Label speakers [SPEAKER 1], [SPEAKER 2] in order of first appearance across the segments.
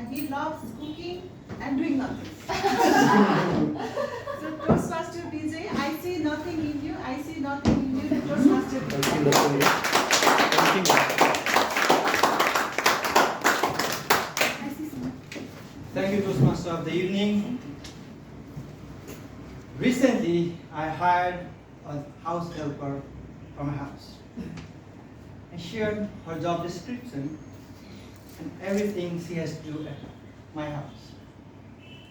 [SPEAKER 1] and he loves cooking and doing nothing. So Toastmaster Bijaya, I see nothing in you. I see nothing in you. The Toastmaster Bijaya.
[SPEAKER 2] Thank you, Toastmaster of the evening. Recently, I hired a house helper from my house. I shared her job description and everything she has to do at my house.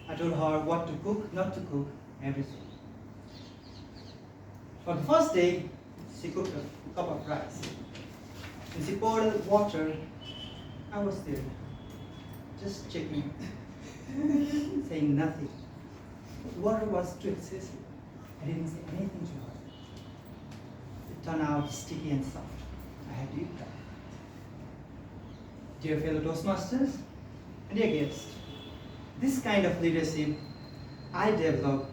[SPEAKER 2] I told her what to cook, not to cook, everything. For the first day, she cooked a cup of rice. When she poured water, I was there, just checking, saying nothing. The water was too excessive. I didn't say anything to her. It turned out sticky and soft. I had to eat that. Dear fellow Toastmasters and dear guests, this kind of leadership I develop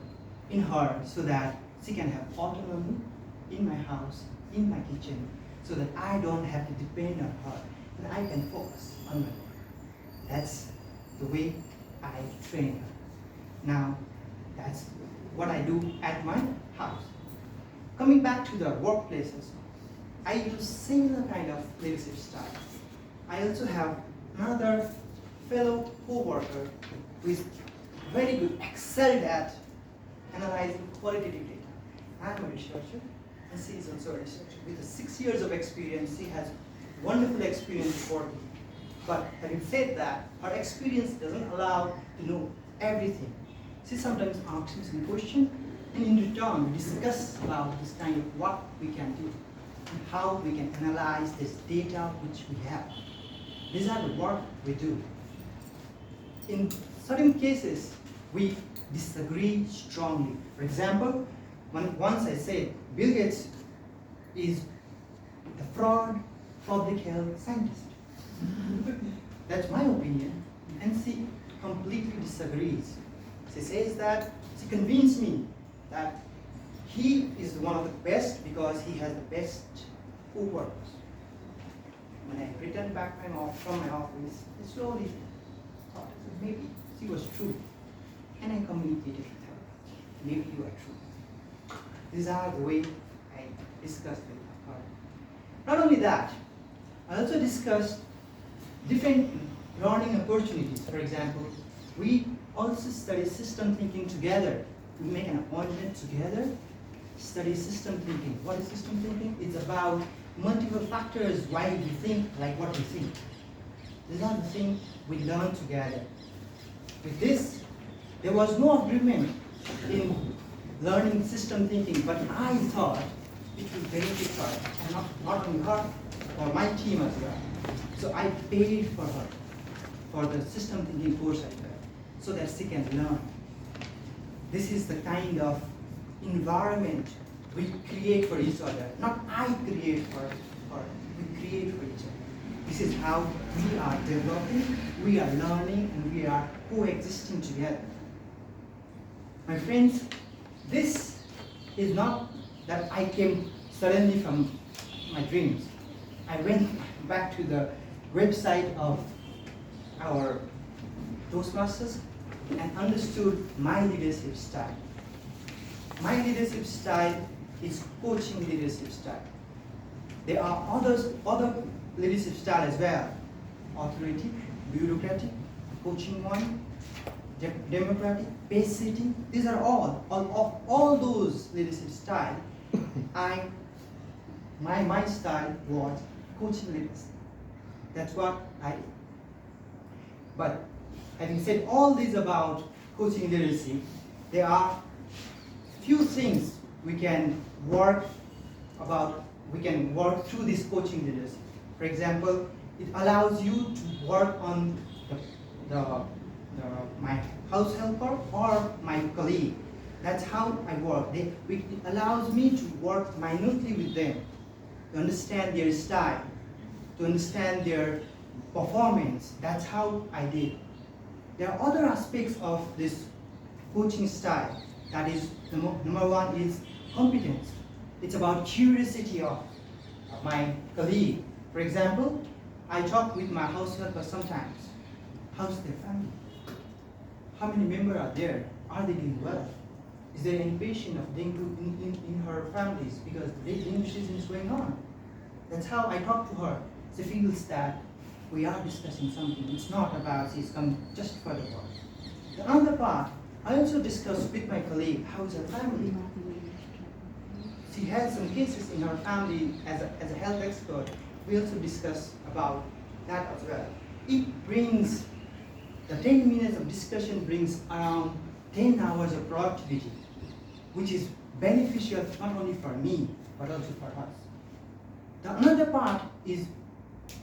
[SPEAKER 2] in her so that she can have autonomy in my house, in my kitchen, so that I don't have to depend on her and I can focus on my work. That's the way I train her. Now, that's what I do at my house. Coming back to the workplaces, I use similar kind of leadership style. I also have another fellow co-worker who is very good, excelled at analyzing qualitative data. I'm a researcher, and she is also a researcher. With 6 years of experience, she has wonderful experience working. But having said that, her experience doesn't allow to know everything. She sometimes asks me some question, and in return, we discuss about this kind of what we can do and how we can analyze this data which we have. These are the work we do. In certain cases, we disagree strongly. For example, once I said Bill Gates is the fraud public health scientist. That's my opinion, and she completely disagrees. She says that she convinced me that he is one of the best because he has the best co-workers. When I returned back from my office, I slowly thought maybe she was true, and I communicated with her. Maybe you are true. These are the way I discussed with her. Not only that, I also discussed different learning opportunities. For example, we also study system thinking together. We make an appointment together, study system thinking. What is system thinking? It's about multiple factors why we think like what we think. These are the things we learn together. With this, there was no agreement in learning system thinking, but I thought it would benefit her, and not only her, for my team as well. So I paid for her for the system thinking course as well, so that she can learn. This is the kind of environment we create for each other. Not I create for her, we create for each other. This is how we are developing, we are learning, and we are coexisting together. My friends, this is not that I came suddenly from my dreams. I went back to the website of our Toastmasters and understood my leadership style. My leadership style is coaching leadership style. There are other leadership style as well. Authoritative, bureaucratic, coaching one, democratic, pace setting. These are all those leadership style. My style was coaching leadership. That's what I did. But having said all this about coaching leadership, there are few things we can work through this coaching leadership. For example, it allows you to work on my house helper or my colleague. That's how I work. It allows me to work minutely with them, to understand their style, to understand their performance. That's how I did. There are other aspects of this coaching style. That is, number one is competence. It's about curiosity of my colleague. For example, I talk with my house helper sometimes. How's their family? How many members are there? Are they doing well? Is there any patient of dengue in her families because the dengue season is going on? That's how I talk to her. She feels that we are discussing something. It's not about she's come just for the work. The other part, I also discussed with my colleague how is her family. She has some cases in her family as a health expert. We also discuss about that as well. It brings, the 10 minutes of discussion brings around 10 hours of productivity, which is beneficial not only for me, but also for us. The another part is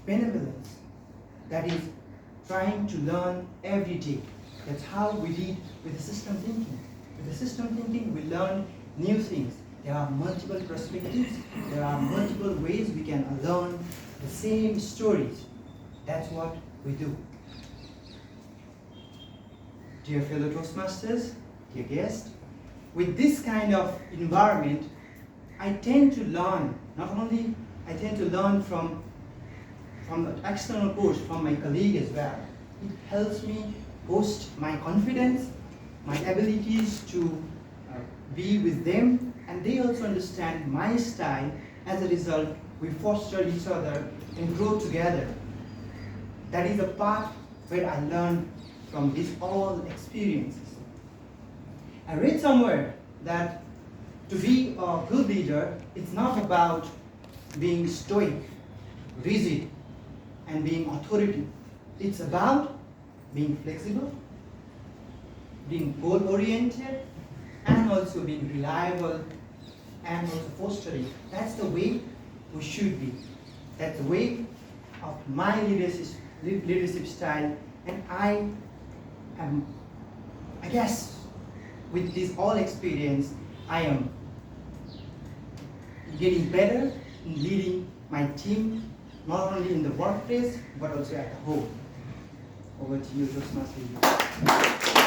[SPEAKER 2] benevolence, that is trying to learn every day. That's how we did with the system thinking. With the system thinking, we learn new things. There are multiple perspectives, there are multiple ways we can learn the same stories. That's what we do. Dear fellow Toastmasters, dear guests, with this kind of environment, I tend to learn, not only I tend to learn from the external coach, from my colleague as well. It helps me boost my confidence, my abilities to be with them, and they also understand my style. As a result, we foster each other and grow together. That is the part where I learn from these all experiences. I read somewhere that to be a good leader, it's not about being stoic, rigid, and being authoritative. It's about being flexible, being goal-oriented, and also being reliable, and also fostering. That's the way we should be. That's the way of my leadership style, and I guess with this all experience, I am getting better in leading my team, not only in the workplace, but also at home. Over to you, Toastmaster.